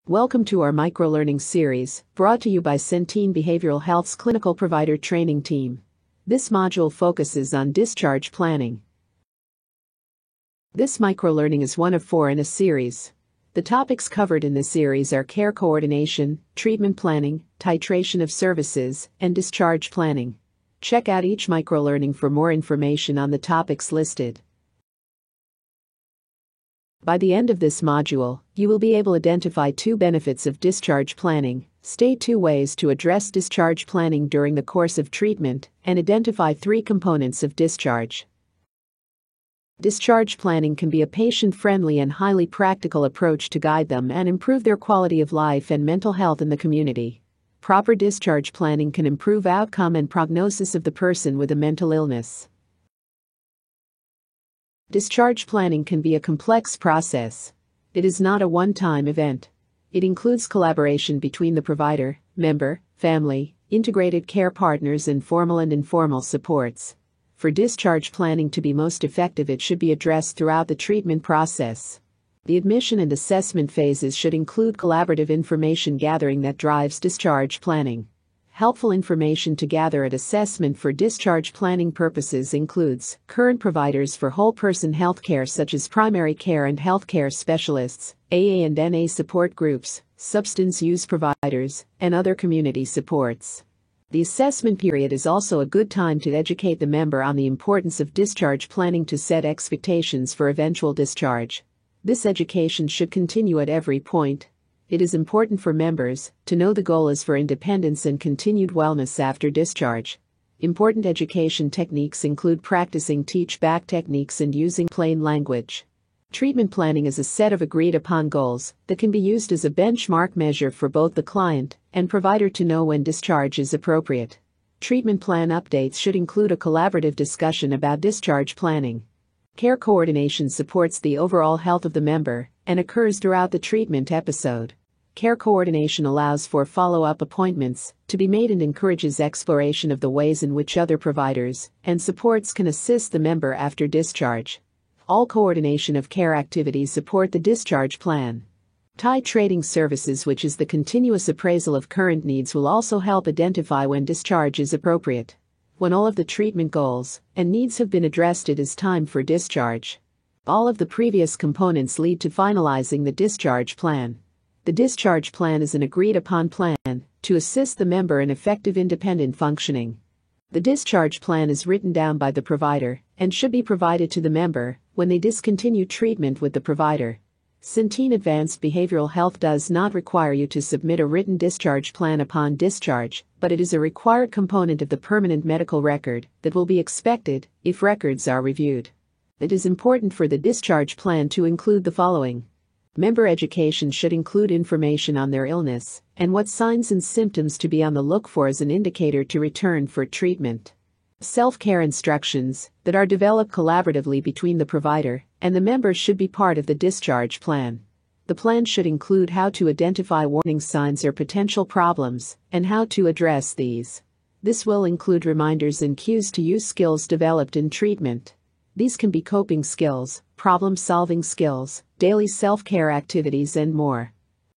Welcome to our microlearning series, brought to you by Centene Behavioral Health's Clinical Provider Training Team. This module focuses on discharge planning. This microlearning is one of 4 in a series. The topics covered in this series are care coordination, treatment planning, titration of services, and discharge planning. Check out each microlearning for more information on the topics listed. By the end of this module, you will be able to identify 2 benefits of discharge planning, state 2 ways to address discharge planning during the course of treatment, and identify 3 components of discharge. Discharge planning can be a patient-friendly and highly practical approach to guide them and improve their quality of life and mental health in the community. Proper discharge planning can improve outcome and prognosis of the person with a mental illness. Discharge planning can be a complex process. It is not a one-time event. It includes collaboration between the provider, member, family, integrated care partners, and formal and informal supports. For discharge planning to be most effective, it should be addressed throughout the treatment process. The admission and assessment phases should include collaborative information gathering that drives discharge planning. Helpful information to gather at assessment for discharge planning purposes includes current providers for whole person healthcare such as primary care and healthcare specialists, AA and NA support groups, substance use providers, and other community supports. The assessment period is also a good time to educate the member on the importance of discharge planning to set expectations for eventual discharge. This education should continue at every point. It is important for members to know the goal is for independence and continued wellness after discharge. Important education techniques include practicing teach-back techniques and using plain language. Treatment planning is a set of agreed-upon goals that can be used as a benchmark measure for both the client and provider to know when discharge is appropriate. Treatment plan updates should include a collaborative discussion about discharge planning. Care coordination supports the overall health of the member and occurs throughout the treatment episode. Care coordination allows for follow-up appointments to be made and encourages exploration of the ways in which other providers and supports can assist the member after discharge. All coordination of care activities support the discharge plan. Titrating services, which is the continuous appraisal of current needs, will also help identify when discharge is appropriate. When all of the treatment goals and needs have been addressed, it is time for discharge. All of the previous components lead to finalizing the discharge plan. The discharge plan is an agreed-upon plan to assist the member in effective independent functioning. The discharge plan is written down by the provider and should be provided to the member when they discontinue treatment with the provider. Centene Advanced Behavioral Health does not require you to submit a written discharge plan upon discharge, but it is a required component of the permanent medical record that will be expected if records are reviewed. It is important for the discharge plan to include the following. Member education should include information on their illness and what signs and symptoms to be on the look for as an indicator to return for treatment. Self-care instructions that are developed collaboratively between the provider and the member should be part of the discharge plan. The plan should include how to identify warning signs or potential problems and how to address these. This will include reminders and cues to use skills developed in treatment. These can be coping skills, problem-solving skills, daily self-care activities, and more.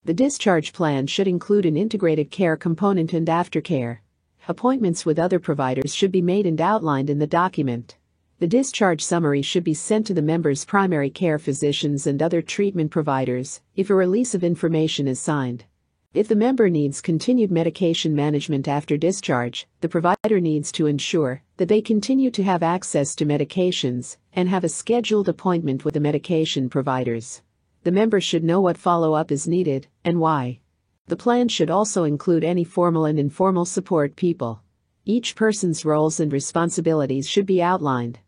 The discharge plan should include an integrated care component and aftercare. Appointments with other providers should be made and outlined in the document. The discharge summary should be sent to the member's primary care physicians and other treatment providers if a release of information is signed. If the member needs continued medication management after discharge, the provider needs to ensure that they continue to have access to medications and have a scheduled appointment with the medication providers. The member should know what follow-up is needed and why. The plan should also include any formal and informal support people. Each person's roles and responsibilities should be outlined.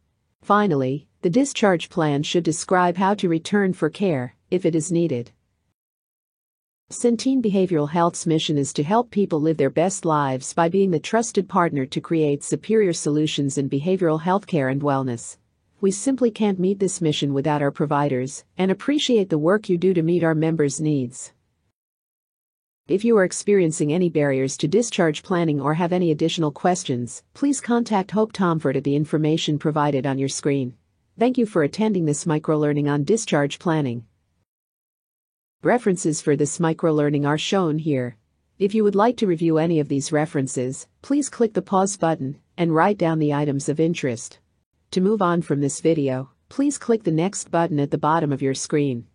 Finally, the discharge plan should describe how to return for care if it is needed. Centene Behavioral Health's mission is to help people live their best lives by being the trusted partner to create superior solutions in behavioral healthcare and wellness. We simply can't meet this mission without our providers and appreciate the work you do to meet our members' needs. If you are experiencing any barriers to discharge planning or have any additional questions, please contact Hope Tomford at the information provided on your screen. Thank you for attending this microlearning on discharge planning. References for this microlearning are shown here. If you would like to review any of these references, please click the pause button and write down the items of interest. To move on from this video, please click the next button at the bottom of your screen.